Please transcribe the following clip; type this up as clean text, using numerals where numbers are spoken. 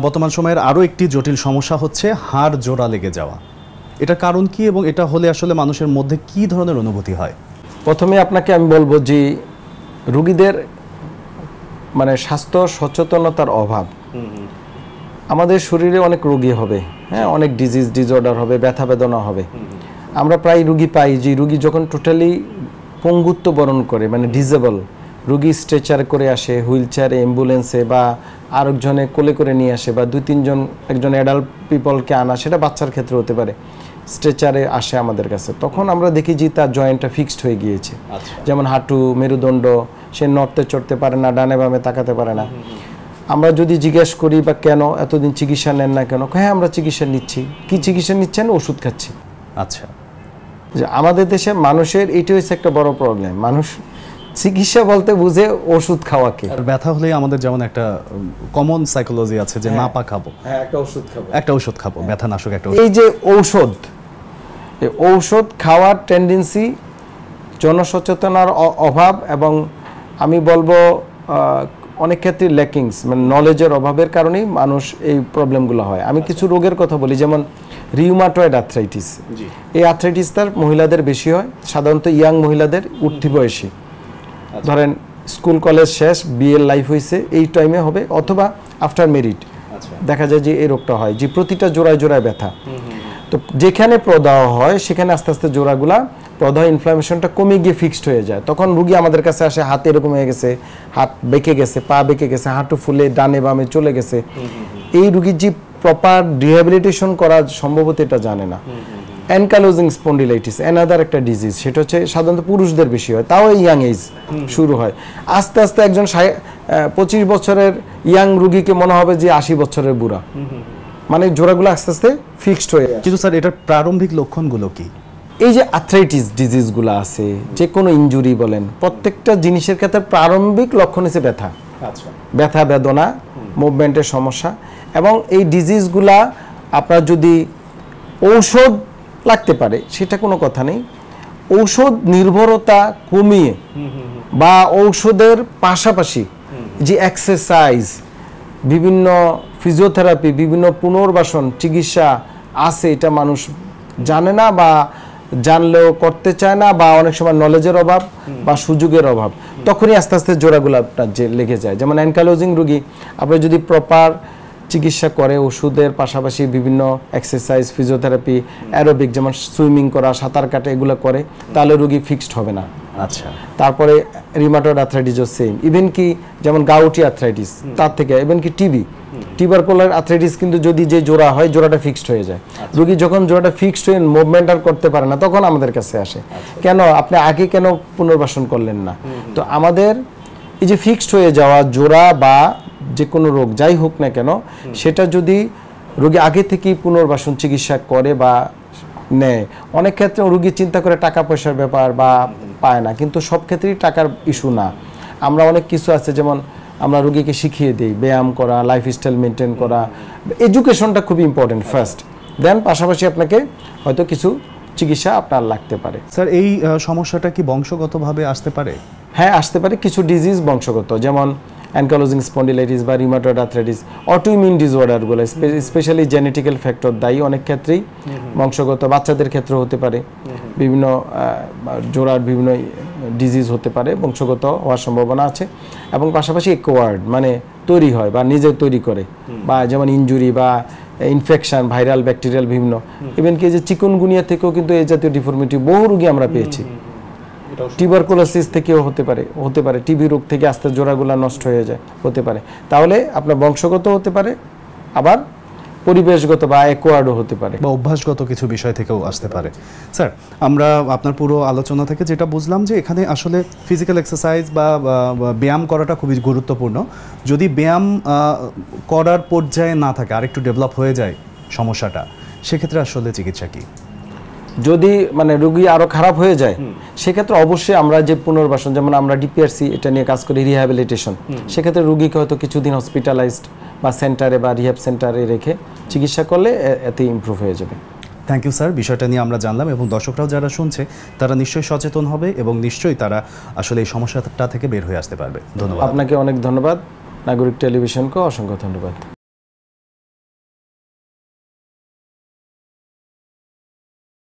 বর্তমান সময়ের আরও একটি জটিল সমস্যা হচ্ছে হাড় জোড়া লেগে যাওয়া। এটার কারণ কি এবং এটা হলে আসলে মানুষের মধ্যে কি ধরনের অনুভূতি হয়? প্রথমে আপনাকে আমি বলবো যে রোগীদের মানে স্বাস্থ্য সচেতনতার অভাব। আমাদের শরীরে অনেক রোগী হবে, হ্যাঁ, অনেক ডিসঅর্ডার হবে, ব্যথা বেদনা হবে। আমরা প্রায় রোগী পাই যে রোগী যখন টোটালি পঙ্গুত্ব বরণ করে, মানে ডিজেবল রোগী, স্ট্রেচার করে আসে, হুইল চেয়ারে, অ্যাম্বুলেন্সে বা আরেকজনে কোলে করে নিয়ে আসে, বা দুই তিনজন একজন অ্যাডাল্ট পিপলকে আনা, সেটা বাচ্চার ক্ষেত্রে হতে পারে, স্ট্রেচারে আসে আমাদের কাছে। তখন আমরা দেখি যে তার জয়েন্টটা ফিক্সড হয়ে গিয়েছে, যেমন হাঁটু, মেরুদণ্ড, সে নড়তে চড়তে পারে না, ডানে বামে তাকাতে পারে না। আমরা যদি জিজ্ঞেস করি বা কেন এতদিন চিকিৎসা নেন না কেন, হ্যাঁ আমরা চিকিৎসা নিচ্ছি। কি চিকিৎসা নিচ্ছেন? ওষুধ খাচ্ছি। আচ্ছা, যে আমাদের দেশে মানুষের এটি হচ্ছে একটা বড় প্রবলেম, মানুষ চিকিৎসা বলতে বুঝে ওষুধ খাওয়াকে। ব্যথা হলেই আমাদের যেমন একটা কমন সাইকোলজি আছে যে নাপা খাবো, হ্যাঁ একটা ওষুধ খাবো, একটা ওষুধ খাবো, ব্যথা নাশক একটা। এই যে ঔষধ, এই ঔষধ খাওয়ার টেন্ডেন্সি, জনসচেতনার অভাব, এবং আমি বলবো অনেক ক্ষেত্রে ল্যাকিংস, মানে নলেজের অভাবের কারণেই মানুষ এই প্রবলেমগুলো হয়। আমি কিছু রোগের কথা বলি, যেমন রিউমাটয়েড আর্থ্রাইটিস। এই আর্থ্রাইটিসটার মহিলাদের বেশি হয়, সাধারণত ইয়াং মহিলাদের, উঠতি বয়সী, ধরেন স্কুল কলেজ শেষ, বিয়ের লাইফ হয়েছে, এই টাইমে হবে, অথবা আফটার মেরিড দেখা যায় যে এই রোগটা হয়, যে প্রতিটা জোড়ায় জোড়ায় ব্যথা। তো যেখানে প্রদাহ হয় সেখানে আস্তে আস্তে জোড়াগুলা প্রদাহ, ইনফ্লামেশনটা কমে গিয়ে ফিক্সড হয়ে যায়। তখন রুগী আমাদের কাছে আসে, হাত এরকম হয়ে গেছে, হাত বেঁকে গেছে, পা বেঁকে গেছে, হাঁটু ফুলে ডানে বামে চলে গেছে। এই রুগীর যে প্রপার রিহ্যাবিলিটেশন করা সম্ভবত এটা জানে না। অ্যানকালোজিং স্পন্ডিলাইটিস অ্যানাদার একটা ডিজিজ, সেটা হচ্ছে সাধারণত পুরুষদের বেশি হয়, তাও ইয়াং এজ শুরু হয়। আস্তে আস্তে একজন 25 বছরের ইয়াং রুগীকে মনে হবে যে 80 বছরের বুড়া, মানে জোড়াগুলো আস্তে আস্তে ফিক্সড হয়ে যায়। কিন্তু স্যার, এটার প্রারম্ভিক লক্ষণগুলো কি? এই যে আর্থ্রাইটিস ডিজিজগুলো আছে, যে কোনো ইনজুরি বলেন, প্রত্যেকটা জিনিসের ক্ষেত্রে প্রারম্ভিক লক্ষণ হচ্ছে ব্যথা, ব্যথা বেদনা, মুভমেন্টের সমস্যা। এবং এই ডিজিজগুলা আপনার যদি ঔষধ লাগতে পারে সেটা কোনো কথা নেই, ঔষধ নির্ভরতা কমিয়ে বা ঔষধের পাশাপাশি যে এক্সারসাইজ, বিভিন্ন ফিজিওথেরাপি, বিভিন্ন পুনর্বাসন চিকিৎসা আছে, এটা মানুষ জানে না, বা জানলেও করতে চায় না, বা অনেক সময় নলেজের অভাব বা সুযোগের অভাব, তখনই আস্তে আস্তে জোড়াগুলো আপনার যে লেগে যায়। যেমন অ্যানকালোজিং রোগী, আপনি যদি প্রপার চিকিৎসা করে, ওষুধের পাশাপাশি বিভিন্ন এক্সারসাইজ, ফিজিওথেরাপি, অ্যারোবিক, যেমন সুইমিং করা, সাঁতার কাটা, এগুলো করে, তাহলে রোগী ফিক্সড হবে না। আচ্ছা, তারপরে রিউমাটয়েড আর্থ্রাইটিসও সেম, ইভেন কি যেমন গাউটি আর্থ্রাইটিস, তার থেকে ইভেন কি টিবি, টিউবারকুলার আর্থ্রাইটিস, কিন্তু যদি যে জোড়া হয়, জোড়াটা ফিক্সড হয়ে যায়। রোগী যখন জোড়াটা ফিক্সড হয়ে মুভমেন্ট আর করতে পারে না, তখন আমাদের কাছে আসে, কেন আপনি আগে কেন পুনর্বাসন করলেন না? তো আমাদের এই যে ফিক্সড হয়ে যাওয়া জোড়া বা যে কোনো রোগ যাই হোক না কেন, সেটা যদি রোগী আগে থেকেই পুনর্বাসন চিকিৎসা করে বা নেয়, অনেক ক্ষেত্রে রোগী চিন্তা করে টাকা পয়সার ব্যাপার বা পায় না, কিন্তু সব ক্ষেত্রেই টাকার ইস্যু না। আমরা অনেক কিছু আছে, যেমন আমরা রোগীকে শিখিয়ে দিই ব্যায়াম করা, লাইফস্টাইল মেনটেন করা, এডুকেশনটা খুব ইম্পর্টেন্ট ফার্স্ট, দেন পাশাপাশি আপনাকে হয়তো কিছু চিকিৎসা আপনার লাগতে পারে। স্যার, এই সমস্যাটা কি বংশগতভাবে আসতে পারে? হ্যাঁ, আসতে পারে। কিছু ডিজিজ বংশগত, যেমন অ্যানকালোজিং স্পন্ডিলাইটিস বা রিউমাটয়েড আর্থ্রাইটিস, অটোইমিউন ডিসঅর্ডারগুলো স্পেশালি জেনেটিক্যাল ফ্যাক্টর দায়ী, অনেক ক্ষেত্রেই বংশগত, বাচ্চাদের ক্ষেত্রে হতে পারে, বিভিন্ন জোড়ার বিভিন্ন ডিজিজ হতে পারে, বংশগত হওয়ার সম্ভাবনা আছে। এবং পাশাপাশি অ্যাকোয়ার্ড, মানে তৈরি হয় বা নিজে তৈরি করে, বা যেমন ইনজুরি বা ইনফেকশন, ভাইরাল, ব্যাকটেরিয়াল, বিভিন্ন, ইভেন কি যে চিকুনগুনিয়া থেকেও কিন্তু এই জাতীয় ডিফর্মিটি বহু রোগী আমরা পেয়েছি। টিউবারকুলোসিস থেকেও হতে পারে, টিবি রোগ থেকে আস্তে জোড়াগুলা নষ্ট হয়ে যায়, হতে পারে। তাহলে আপনার বংশগত হতে পারে, আবার পরিবেশগত বা অ্যাকোয়ার্ডও হতে পারে, বা অভ্যাসগত কিছু বিষয় থেকেও আসতে পারে। স্যার, আমরা আপনার পুরো আলোচনা থেকে যেটা বুঝলাম যে এখানে আসলে ফিজিক্যাল এক্সারসাইজ বা ব্যায়াম করাটা খুবই গুরুত্বপূর্ণ। যদি ব্যায়াম করার পর্যায়ে না থাকে, আরেকটু ডেভেলপ হয়ে যায় সমস্যাটা, সেক্ষেত্রে আসলে চিকিৎসা কি? যদি মানে রোগী আরো খারাপ হয়ে যায়, সেক্ষেত্রে অবশ্যই আমরা যে পুনর্বাসন, যেমন আমরা ডিপিআরসি এটা নিয়ে কাজ করি, রিহ্যাবিলিটেশন, সেক্ষেত্রে রোগীকে হয়তো কিছুদিন হসপিটালাইজড বা সেন্টারে বা রিহ্যাব সেন্টারে রেখে চিকিৎসা করলে এতে ইমপ্রুভ হয়ে যাবে। থ্যাংক ইউ স্যার, বিষয়টা নিয়ে আমরা জানলাম, এবং দর্শকরাও যারা শুনছে তারা নিশ্চয়ই সচেতন হবে এবং নিশ্চয়ই তারা আসলে এই সমস্যাটা থেকে বের হয়ে আসতে পারবে। ধন্যবাদ। আপনাকে অনেক ধন্যবাদ, নাগরিক টেলিভিশনকে অসংখ্য ধন্যবাদ।